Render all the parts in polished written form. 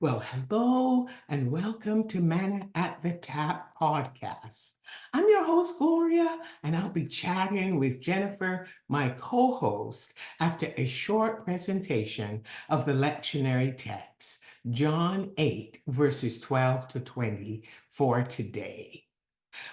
Well, hello and welcome to Manna at the Tap podcast. I'm your host, Gloria, and I'll be chatting with Jennifer, my co host, after a short presentation of the lectionary text, John 8, verses 12 to 20, for today.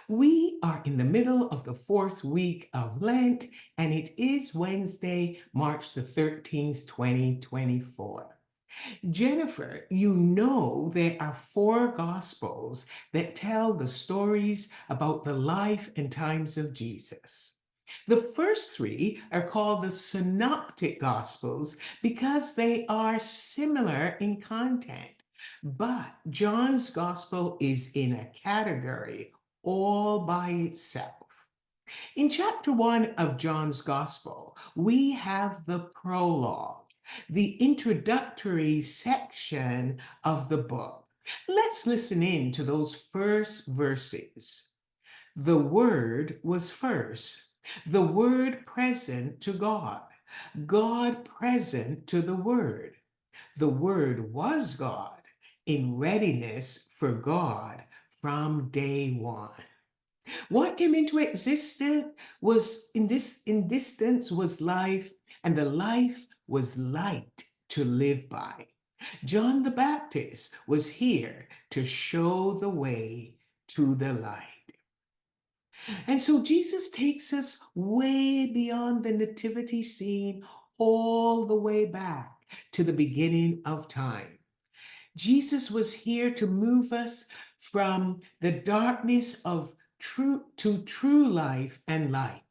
We are in the middle of the fourth week of Lent, and it is Wednesday, March the 13th, 2024. Jennifer, you know there are four gospels that tell the stories about the life and times of Jesus. The first three are called the synoptic gospels because they are similar in content. But John's gospel is in a category all by itself. In chapter 1 of John's Gospel, we have the prologue, the introductory section of the book. Let's listen in to those first verses. The Word was first, the Word present to God, God present to the Word. The Word was God in readiness for God from day one. What came into existence was in distance was life, and the life was light to live by. John the Baptist was here to show the way to the light. And so Jesus takes us way beyond the nativity scene, all the way back to the beginning of time. Jesus was here to move us from the darkness of true life and light.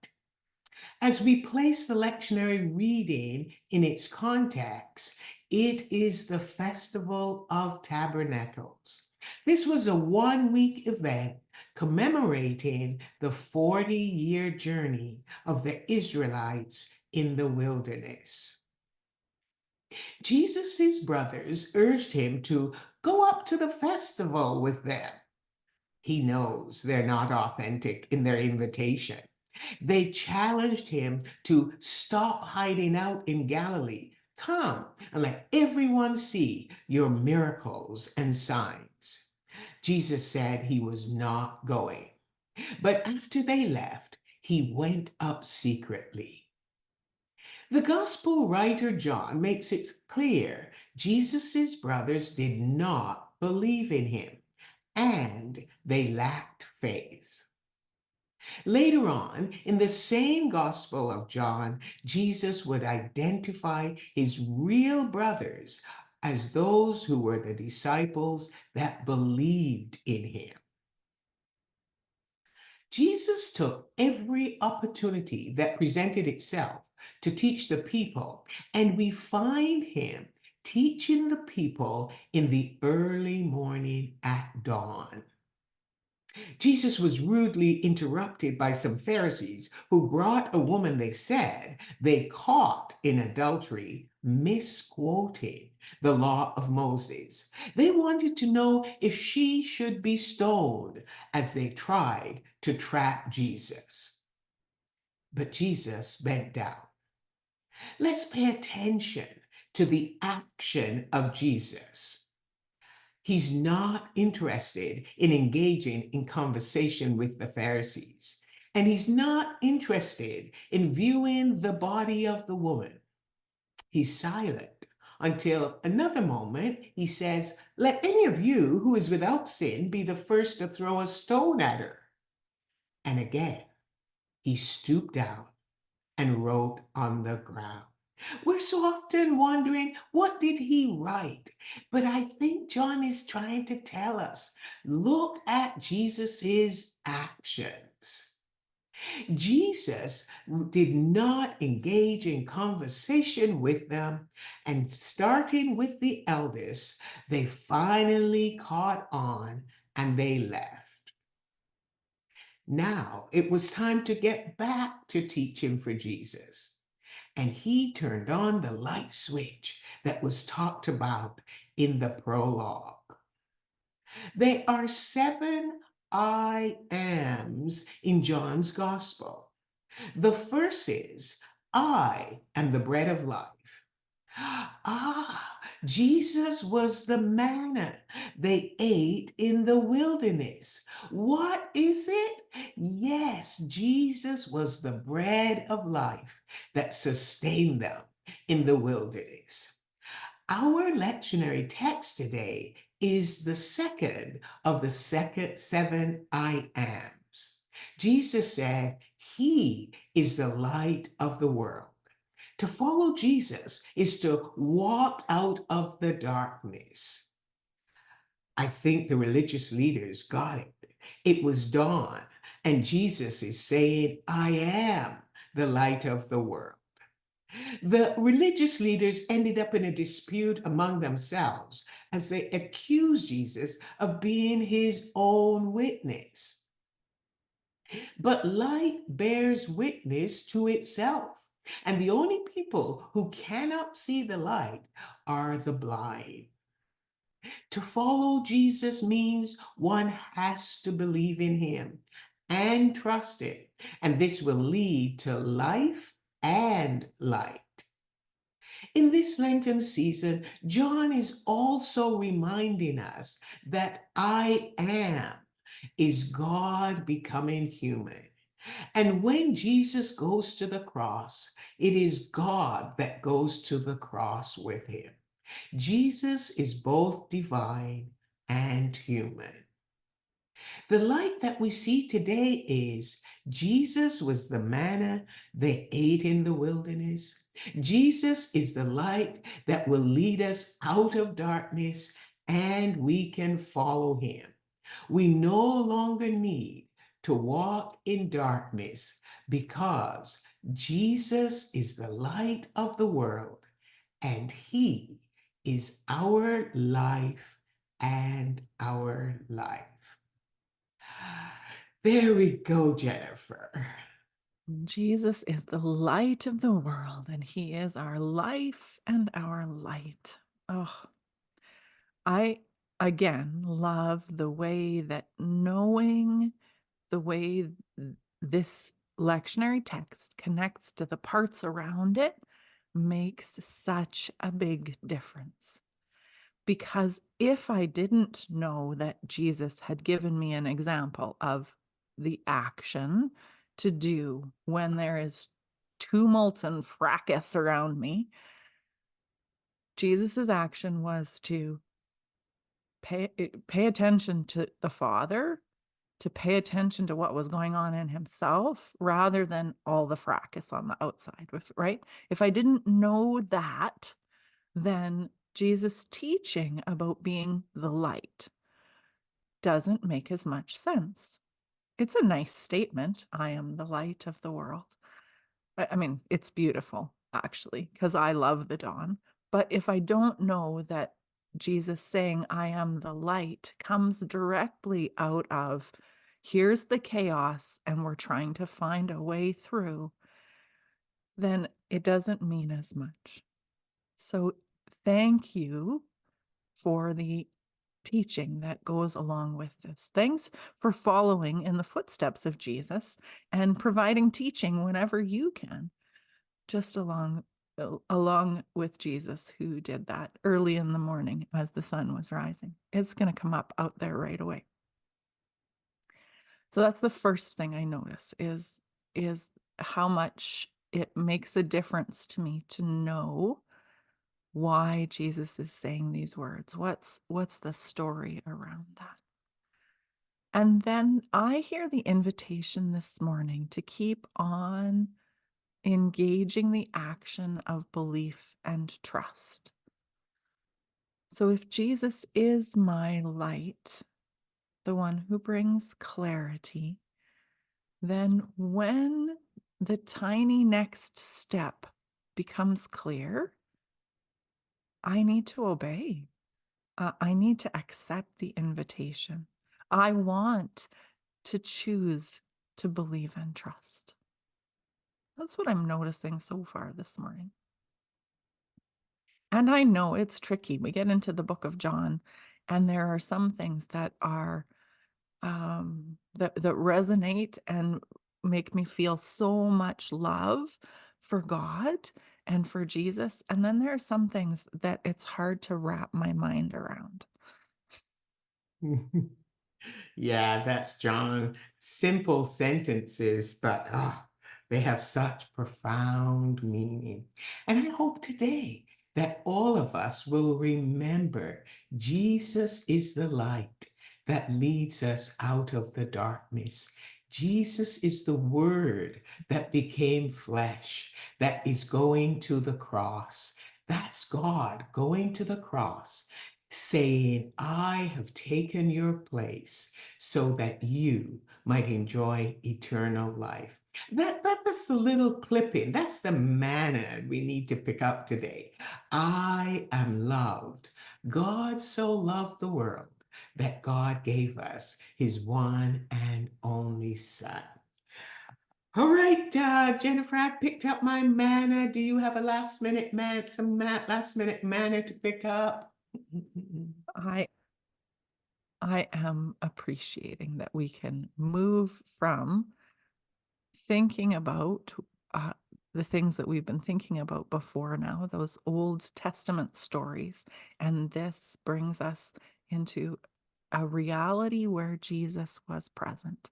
As we place the lectionary reading in its context, it is the Festival of Tabernacles. This was a one-week event commemorating the 40-year journey of the Israelites in the wilderness. Jesus' brothers urged him to go up to the festival with them. He knows they're not authentic in their invitation. They challenged him to stop hiding out in Galilee. Come and let everyone see your miracles and signs. Jesus said he was not going. But after they left, he went up secretly. The gospel writer John makes it clear Jesus' brothers did not believe in him and they lacked faith. Later on, in the same Gospel of John, Jesus would identify his real brothers as those who were the disciples that believed in him. Jesus took every opportunity that presented itself to teach the people, and we find him teaching the people in the early morning at dawn. Jesus was rudely interrupted by some Pharisees who brought a woman they said they caught in adultery, misquoting the law of Moses. They wanted to know if she should be stoned as they tried to trap Jesus. But Jesus bent down. Let's pay attention to the action of Jesus. He's not interested in engaging in conversation with the Pharisees. And he's not interested in viewing the body of the woman. He's silent until another moment he says, "Let any of you who is without sin be the first to throw a stone at her." And again, he stooped down and wrote on the ground. We're so often wondering, what did he write? But I think John is trying to tell us, look at Jesus's actions. Jesus did not engage in conversation with them, and starting with the elders, they finally caught on and they left. Now it was time to get back to teaching for Jesus. And he turned on the light switch that was talked about in the prologue. There are 7 I ams in John's gospel. The first is, I am the bread of life. Ah, Jesus was the manna they ate in the wilderness. What is it? Yes, Jesus was the bread of life that sustained them in the wilderness. Our lectionary text today is the second of the second seven I ams. Jesus said, He is the light of the world. To follow Jesus is to walk out of the darkness. I think the religious leaders got it. It was dawn, and Jesus is saying, I am the light of the world. The religious leaders ended up in a dispute among themselves as they accused Jesus of being his own witness. But light bears witness to itself. And the only people who cannot see the light are the blind. To follow Jesus means one has to believe in him and trust him. And this will lead to life and light. In this Lenten season, John is also reminding us that I am is God becoming human. And when Jesus goes to the cross, it is God that goes to the cross with him. Jesus is both divine and human. The light that we see today is Jesus was the manna they ate in the wilderness. Jesus is the light that will lead us out of darkness, and we can follow him. We no longer need to walk in darkness because Jesus is the light of the world and he is our life and our life. There we go, Jennifer. Jesus is the light of the world, and he is our life and our light. Oh, I again love the way that knowing the way this lectionary text connects to the parts around it makes such a big difference. Because if I didn't know that Jesus had given me an example of the action to do when there is tumult and fracas around me, Jesus's action was to pay attention to the Father, to pay attention to what was going on in himself rather than all the fracas on the outside, right? If I didn't know that, then Jesus' teaching about being the light doesn't make as much sense. It's a nice statement. I am the light of the world. I mean, it's beautiful, actually, because I love the dawn. But if I don't know that Jesus saying, I am the light, comes directly out of here's the chaos and we're trying to find a way through, then it doesn't mean as much. So thank you for the teaching that goes along with this. Thanks for following in the footsteps of Jesus and providing teaching whenever you can, just along with Jesus, who did that early in the morning as the sun was rising. It's going to come up out there right away. So that's the first thing I notice is how much it makes a difference to me to know why Jesus is saying these words. What's the story around that? And then I hear the invitation this morning to keep on engaging the action of belief and trust. So if Jesus is my light, the one who brings clarity, then when the tiny next step becomes clear, I need to obey. I need to accept the invitation. I want to choose to believe and trust. That's what I'm noticing so far this morning. And I know it's tricky. We get into the book of John, and there are some things that are that resonate and make me feel so much love for God and for Jesus. And then there are some things that it's hard to wrap my mind around. Yeah, that's John. Simple sentences, but they have such profound meaning. And I hope today that all of us will remember Jesus is the light that leads us out of the darkness. Jesus is the word that became flesh, that is going to the cross. That's God going to the cross, saying, I have taken your place so that you might enjoy eternal life. That's the little clipping. That's the manna we need to pick up today. I am loved. God so loved the world that God gave us his one and only Son. All right, Jennifer, I picked up my manna. Do you have a last minute manna to pick up? I I am appreciating that we can move from thinking about uh, the things that we've been thinking about before now, those Old Testament stories. And this brings us into a reality where Jesus was present.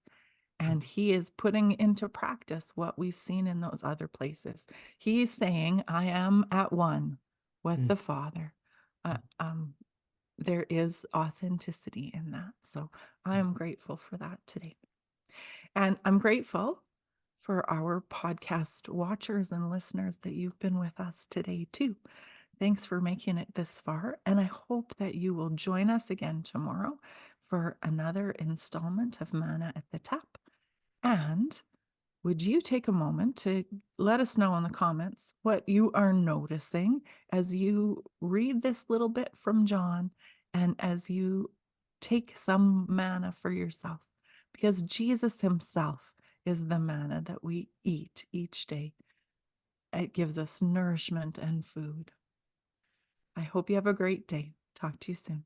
And he is putting into practice what we've seen in those other places. He's saying, I am at one with the Father. Uh, um, there is authenticity in that. So I am grateful for that today. And I'm grateful for our podcast watchers and listeners that you've been with us today, too. Thanks for making it this far. And I hope that you will join us again tomorrow for another installment of Manna at the Tap. And would you take a moment to let us know in the comments what you are noticing as you read this little bit from John and as you take some manna for yourself? Because Jesus himself is the manna that we eat each day. It gives us nourishment and food. I hope you have a great day. Talk to you soon.